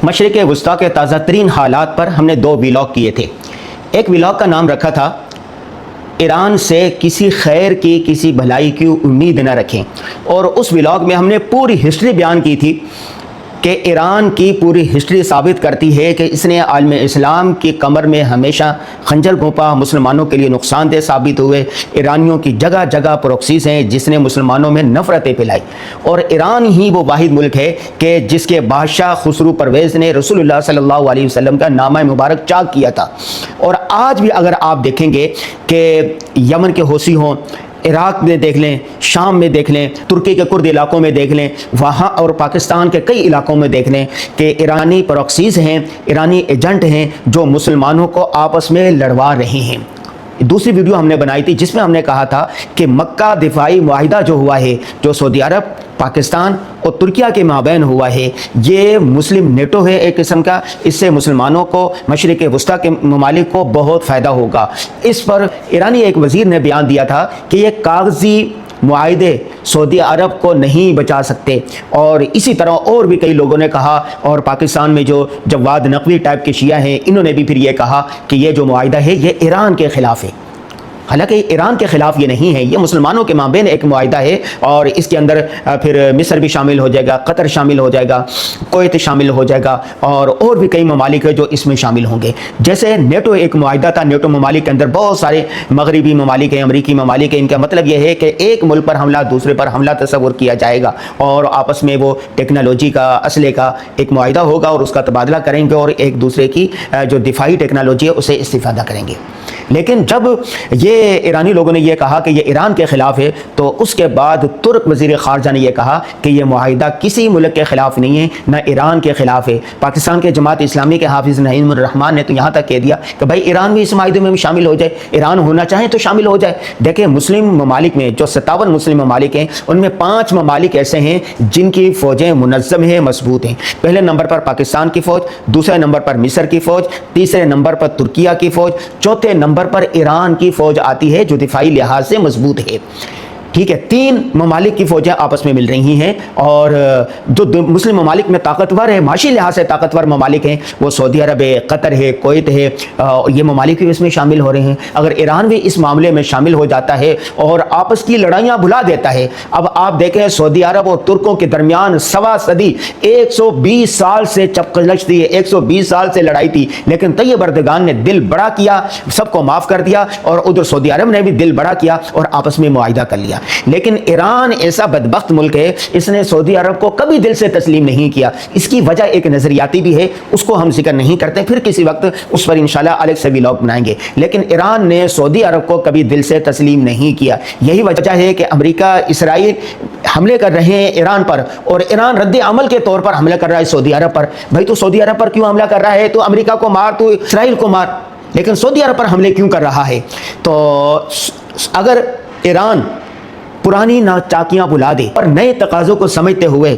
مشرق وسطیٰ کے تازہ ترین حالات پر ہم نے 2 ولاگ کیے تھے۔ ایک ولاگ کا نام رکھا تھا ایران سے کسی خیر کی کسی بھلائی کی امید نہ رکھیں، اور اس ولاگ میں ہم نے پوری ہسٹری بیان کی تھی کہ ایران کی پوری ہسٹری ثابت کرتی ہے کہ اس نے عالم اسلام کی کمر میں ہمیشہ خنجر گھونپا، مسلمانوں کے لیے نقصان دہ ثابت ہوئے۔ ایرانیوں کی جگہ جگہ پروکسیز ہیں جس نے مسلمانوں میں نفرتیں پھیلائی، اور ایران ہی وہ واحد ملک ہے کہ جس کے بادشاہ خسرو پرویز نے رسول اللہ صلی اللہ علیہ وسلم کا نامہ مبارک چاک کیا تھا۔ اور آج بھی اگر آپ دیکھیں گے کہ یمن کے حوثی ہوں، عراق میں دیکھ لیں، شام میں دیکھ لیں، ترکی کے کرد علاقوں میں دیکھ لیں، وہاں اور پاکستان کے کئی علاقوں میں دیکھ لیں کہ ایرانی پروکسیز ہیں، ایرانی ایجنٹ ہیں جو مسلمانوں کو آپس میں لڑوا رہے ہیں۔ دوسری ویڈیو ہم نے بنائی تھی جس میں ہم نے کہا تھا کہ مکہ دفاعی معاہدہ جو ہوا ہے، جو سعودی عرب، پاکستان اور ترکیہ کے مابین ہوا ہے، یہ مسلم نیٹو ہے ایک قسم کا۔ اس سے مسلمانوں کو، مشرق وسطیٰ کے ممالک کو بہت فائدہ ہوگا۔ اس پر ایرانی ایک وزیر نے بیان دیا تھا کہ یہ کاغذی معاہدے سعودی عرب کو نہیں بچا سکتے، اور اسی طرح اور بھی کئی لوگوں نے کہا، اور پاکستان میں جو جواد نقوی ٹائپ کے شیعہ ہیں انہوں نے بھی پھر یہ کہا کہ یہ جو معاہدہ ہے یہ ایران کے خلاف ہے۔ حالانکہ ایران کے خلاف یہ نہیں ہے، یہ مسلمانوں کے مابین ایک معاہدہ ہے، اور اس کے اندر پھر مصر بھی شامل ہو جائے گا، قطر شامل ہو جائے گا، کویت شامل ہو جائے گا، اور بھی کئی ممالک ہیں جو اس میں شامل ہوں گے۔ جیسے نیٹو ایک معاہدہ تھا، نیٹو ممالک کے اندر بہت سارے مغربی ممالک ہیں، امریکی ممالک ہیں۔ ان کا مطلب یہ ہے کہ ایک ملک پر حملہ دوسرے پر حملہ تصور کیا جائے گا، اور آپس میں وہ ٹیکنالوجی کا، اسلحے کا ایک معاہدہ ہوگا، اور اس کا تبادلہ کریں گے، اور ایک دوسرے کی جو دفاعی ٹیکنالوجی ہے اسے استفادہ کریں گے۔ لیکن جب یہ ایرانی لوگوں نے یہ کہا کہ یہ ایران کے خلاف ہے، تو اس کے بعد ترک وزیر خارجہ نے یہ کہا کہ یہ معاہدہ کسی ملک کے خلاف نہیں ہے، نہ ایران کے خلاف ہے۔ پاکستان کے جماعت اسلامی کے حافظ نعیم الرحمان نے تو یہاں تک کہہ دیا کہ بھائی ایران بھی اس معاہدے میں شامل ہو جائے، ایران ہونا چاہے تو شامل ہو جائے۔ دیکھیں مسلم ممالک میں جو 57 مسلم ممالک ہیں ان میں 5 ممالک ایسے ہیں جن کی فوجیں منظم ہیں، مضبوط ہیں۔ پہلے نمبر پر پاکستان کی فوج، دوسرے نمبر پر مصر کی فوج، تیسرے نمبر پر ترکیہ کی فوج، چوتھے نمبر پر ایران کی فوج آتی ہے جو دفاعی لحاظ سے مضبوط ہے۔ ٹھیک ہے، 3 ممالک کی فوجیں آپس میں مل رہی ہیں، اور جو مسلم ممالک میں طاقتور ہے، معاشی لحاظ سے طاقتور ممالک ہیں، وہ سعودی عرب ہے، قطر ہے، کویت ہے، یہ ممالک بھی اس میں شامل ہو رہے ہیں۔ اگر ایران بھی اس معاملے میں شامل ہو جاتا ہے اور آپس کی لڑائیاں بھلا دیتا ہے، اب آپ دیکھیں سعودی عرب اور ترکوں کے درمیان 1.25 صدی 120 سال سے چپقلش تھی، 120 سال سے لڑائی تھی، لیکن طیب اردگان نے دل بڑا کیا، سب کو معاف کر دیا، اور ادھر سعودی عرب نے بھی دل بڑا کیا اور آپس میں معاہدہ کر لیا۔ لیکن ایران ایسا بدبخت ملک ہے، اس نے سعودی عرب کو کبھی دل سے تسلیم نہیں کیا۔ اس کی وجہ ایک نظریاتی بھی ہے، اس کو ہم ذکر نہیں کرتے، پھر کسی وقت اس پر انشاءاللہ الگ سے ولاگ بنائیں گے۔ لیکن ایران نے سعودی عرب کو کبھی دل سے تسلیم نہیں کیا۔ یہی وجہ ہے کہ امریکہ، اسرائیل حملے کر رہے ہیں ایران پر، اور ایران رد عمل کے طور پر حملہ کر رہا ہے سعودی عرب پر۔ بھائی تو سعودی عرب پر کیوں حملہ کر رہا ہے؟ تو امریکہ کو مار، تو اسرائیل کو مار، لیکن سعودی عرب پر حملے کیوں کر رہا ہے؟ تو اگر ایران پرانی ناچاکیاں بھلا دے اور نئے تقاضوں کو سمجھتے ہوئے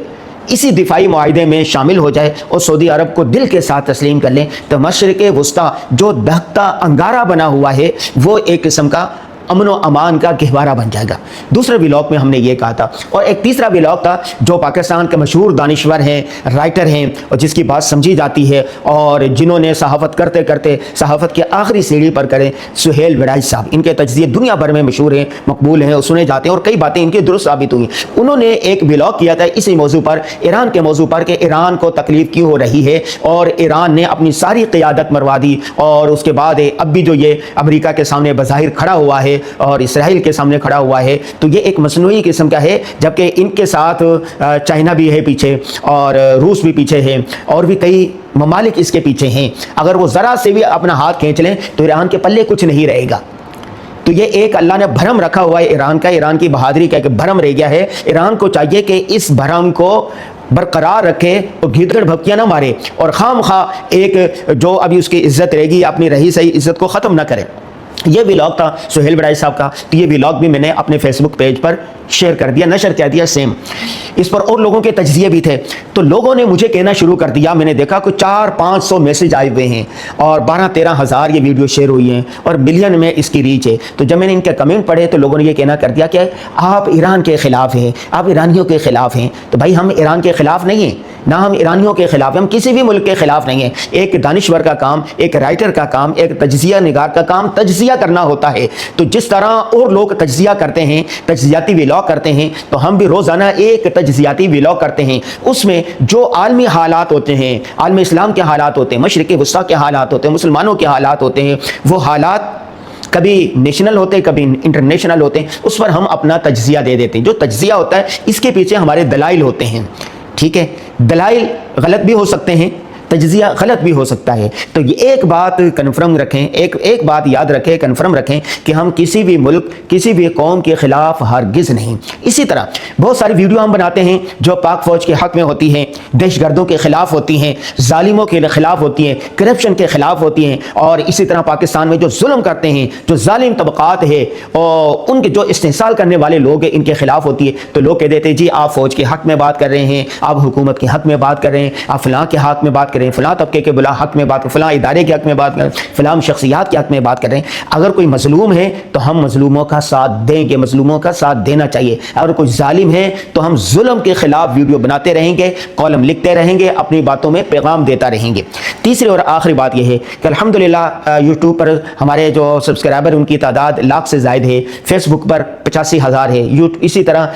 اسی دفاعی معاہدے میں شامل ہو جائے اور سعودی عرب کو دل کے ساتھ تسلیم کر لیں، تو مشرق وسطیٰ جو دہتا انگارہ بنا ہوا ہے وہ ایک قسم کا امن و امان کا گہوارہ بن جائے گا۔ دوسرے ولاگ میں ہم نے یہ کہا تھا، اور ایک تیسرا ولاگ تھا جو پاکستان کے مشہور دانشور ہیں، رائٹر ہیں، اور جس کی بات سمجھی جاتی ہے، اور جنہوں نے صحافت کرتے کرتے صحافت کے آخری سیڑھی پر کرے، سہیل وڑائی صاحب۔ ان کے تجزیے دنیا بھر میں مشہور ہیں، مقبول ہیں اور سنے جاتے ہیں، اور کئی باتیں ان کی درست ثابت ہوئی۔ انہوں نے ایک ولاگ کیا تھا اسی موضوع پر، ایران کے موضوع پر، کہ ایران کو تکلیف کیوں ہو رہی ہے، اور ایران نے اپنی ساری قیادت مروا دی، اور اس کے بعد اب بھی جو یہ امریکہ کے سامنے بظاہر کھڑا ہوا ہے اور اسرائیل کے سامنے کھڑا ہوا ہے، تو یہ ایک مصنوعی قسم کا ہے، جبکہ ان کے ساتھ چائنا بھی ہے پیچھے، اور روس بھی پیچھے ہے، اور بھی کئی ممالک اس کے پیچھے ہیں۔ اگر وہ ذرا سے بھی اپنا ہاتھ کھینچ لیں تو ایران کے پلے کچھ نہیں رہے گا۔ تو یہ ایک اللہ نے بھرم رکھا ہوا ہے ایران کا، ایران کی بہادری کا ایک بھرم رہ گیا ہے۔ ایران کو چاہیے کہ اس بھرم کو برقرار رکھے، تو گھیدڑ بھپکیاں نہ مارے، اور خام خواہ ایک جو ابھی اس کی عزت رہے گی اپنی رہی صحیح عزت کو ختم نہ کرے۔ یہ ولاگ تھا سہیل وڑائی صاحب کا، تو یہ ولاگ بھی میں نے اپنے فیس بک پیج پر شیئر کر دیا، نشر کر دیا سیم۔ اس پر اور لوگوں کے تجزیے بھی تھے، تو لوگوں نے مجھے کہنا شروع کر دیا، میں نے دیکھا کہ 400-500 میسج آئے ہوئے ہیں، اور 12-13 ہزار یہ ویڈیو شیئر ہوئی ہیں، اور ملین میں اس کی ریچ ہے۔ تو جب میں نے ان کے کمنٹ پڑھے تو لوگوں نے یہ کہنا کر دیا کہ آپ ایران کے خلاف ہیں، آپ ایرانیوں کے خلاف ہیں۔ تو بھائی ہم ایران کے خلاف نہیں ہیں، نہ ہم ایرانیوں کے خلاف ہیں، ہم کسی بھی ملک کے خلاف نہیں ہیں۔ ایک دانشور کا کام، ایک رائٹر کا کام، ایک تجزیہ نگار کا کام تجزیہ کرنا ہوتا ہے۔ تو جس طرح اور لوگ تجزیہ کرتے ہیں، تجزیاتی ویلاگ کرتے ہیں، تو ہم بھی روزانہ ایک تجزیاتی ویلاگ کرتے ہیں۔ اس میں جو عالمی حالات ہوتے ہیں، عالم اسلام کے حالات ہوتے ہیں، مشرق وسطیٰ کے حالات ہوتے ہیں، مسلمانوں کے حالات ہوتے ہیں، وہ حالات کبھی نیشنل ہوتے ہیں، کبھی انٹرنیشنل ہوتے ہیں، اس پر ہم اپنا تجزیہ دے دیتے ہیں۔ جو تجزیہ ہوتا ہے اس کے پیچھے ہمارے دلائل ہوتے ہیں، ٹھیک ہے؟ دلائل غلط بھی ہو سکتے ہیں، تجزیہ غلط بھی ہو سکتا ہے۔ تو یہ ایک بات کنفرم رکھیں، ایک بات یاد رکھیں، کنفرم رکھیں کہ ہم کسی بھی ملک، کسی بھی قوم کے خلاف ہرگز نہیں۔ اسی طرح بہت ساری ویڈیو ہم بناتے ہیں جو پاک فوج کے حق میں ہوتی ہیں، دہشت گردوں کے خلاف ہوتی ہیں، ظالموں کے خلاف ہوتی ہیں، کرپشن کے خلاف ہوتی ہیں، اور اسی طرح پاکستان میں جو ظلم کرتے ہیں، جو ظالم طبقات ہے اور ان کے جو استحصال کرنے والے لوگ ہیں، ان کے خلاف ہوتی ہے۔ تو لوگ کہہ دیتے ہیں جی آپ فوج کے حق میں بات کر رہے ہیں، آپ حکومت کے حق میں بات کر رہے ہیں، آپ فلاں کے حق میں بات کر رہے ہیں، فلاں طبقے کے بلا حق میں بات کر، فلاں ادارے کے حق میں بات کر، فلاں شخصیات کے حق میں بات کر رہے ہیں۔ اگر کوئی مظلوم ہے تو ہم مظلوموں کا ساتھ دیں گے، مظلوموں کا ساتھ دینا چاہیے۔ اگر کوئی ظالم ہے تو ہم ظلم کے خلاف ویڈیو بناتے رہیں گے، کالم لکھتے رہیں گے، اپنی باتوں میں پیغام دیتا رہیں گے۔ تیسری اور آخری بات یہ ہے کہ الحمدللہ یوٹیوب پر ہمارے جو سبسکرائبر ان کی تعداد لاکھ سے زائد ہے، فیس بک پر 85,000 ہے، اسی طرح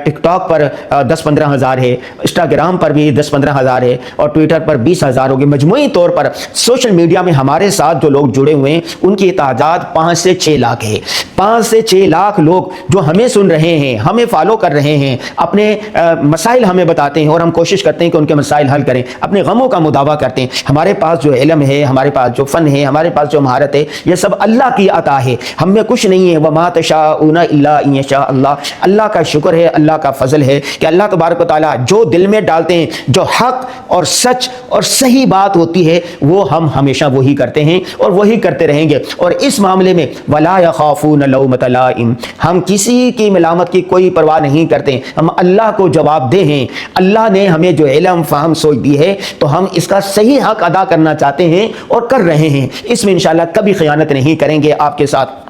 ٹک ٹاک پر 10-15 ہزار ہے، انسٹاگرام پر بھی 10-15 ہزار ہے، اور ٹویٹر پر 20,000 ہوگی۔ مجموعی طور پر سوشل میڈیا میں ہمارے ساتھ جو لوگ جڑے ہوئے ہیں ان کی تعداد 5 سے 6 لاکھ ہے۔ 5 سے 6 لاکھ لوگ جو ہمیں سن رہے ہیں، ہمیں فالو کر رہے ہیں، اپنے مسائل ہمیں بتاتے ہیں، اور ہم کوشش کرتے ہیں کہ ان کے مسائل حل کریں، اپنے غموں کا مداوع کرتے ہیں۔ ہمارے پاس جو علم ہے، ہمارے پاس جو فن ہے، ہمارے پاس جو مہارت ہے، یہ سب اللہ کی عطا ہے، ہم میں کچھ نہیں ہے۔ وما تشاءون الا ان یشاء اللہ، اللہ کا شکر ہے، اللہ کا فضل ہے کہ اللہ تبارک و تعالیٰ جو دل میں ڈالتے ہیں، جو حق اور سچ اور صحیح بات ہوتی ہے، وہ ہم ہمیشہ وہی کرتے ہیں اور وہی کرتے رہیں گے۔ اور اس معاملے میں ولا یخافون لومۃ لائم، ہم کسی کی ملامت کی کوئی پرواہ نہیں کرتے، ہم اللہ کو جواب دہ ہیں۔ اللہ نے ہمیں جو علم فہم سوچ دی ہے تو ہم اس کا صحیح حق ادا کرنا چاہتے ہیں اور کر رہے ہیں، اس میں انشاءاللہ کبھی خیانت نہیں کریں گے آپ کے ساتھ۔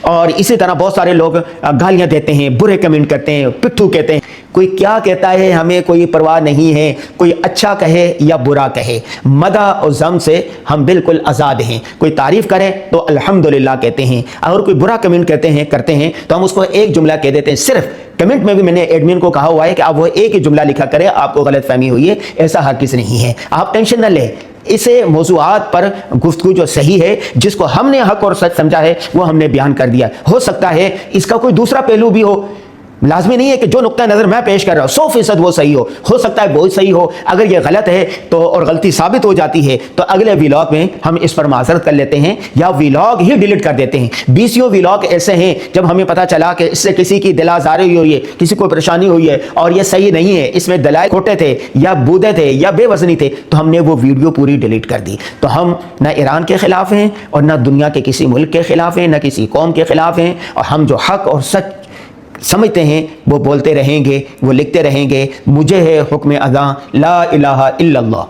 اور اسی طرح بہت سارے لوگ گالیاں دیتے ہیں، برے کمنٹ کرتے ہیں، پٹھو کہتے ہیں، کوئی کیا کہتا ہے ہمیں کوئی پرواہ نہیں ہے، کوئی اچھا کہے یا برا کہے، مدح اور ذم سے ہم بالکل آزاد ہیں۔ کوئی تعریف کرے تو الحمدللہ کہتے ہیں، اگر کوئی برا کمنٹ کرتے ہیں تو ہم اس کو ایک جملہ کہہ دیتے ہیں۔ صرف کمنٹ میں بھی میں نے ایڈمن کو کہا ہوا ہے کہ آپ وہ ایک ہی جملہ لکھا کرے، آپ کو غلط فہمی ہوئی ہے، ایسا ہرگز نہیں ہے، آپ ٹینشن نہ لیں۔ اسے موضوعات پر گفتگو جو صحیح ہے، جس کو ہم نے حق اور سچ سمجھا ہے، وہ ہم نے بیان کر دیا۔ ہو سکتا ہے اس کا کوئی دوسرا پہلو بھی ہو، لازمی نہیں ہے کہ جو نقطہ نظر میں پیش کر رہا ہوں 100% وہ صحیح ہو سکتا ہے وہ صحیح ہو۔ اگر یہ غلط ہے تو اور غلطی ثابت ہو جاتی ہے تو اگلے ویلاگ میں ہم اس پر معذرت کر لیتے ہیں یا ویلاگ ہی ڈیلیٹ کر دیتے ہیں۔ 20 ویلاگ ایسے ہیں جب ہمیں پتہ چلا کہ اس سے کسی کی دل آزاری ہوئی ہے، کسی کو پریشانی ہوئی ہے اور یہ صحیح نہیں ہے، اس میں دلائل کھوٹے تھے یا بودے تھے یا بے وزنی تھے، تو ہم نے وہ ویڈیو پوری ڈیلیٹ کر دی۔ تو ہم نہ ایران کے خلاف ہیں اور نہ دنیا کے کسی ملک کے خلاف ہیں، نہ کسی قوم کے خلاف ہیں، اور ہم جو حق اور سچ سمجھتے ہیں وہ بولتے رہیں گے، وہ لکھتے رہیں گے۔ مجھے ہے حکم اذاں لا الہ الا اللہ۔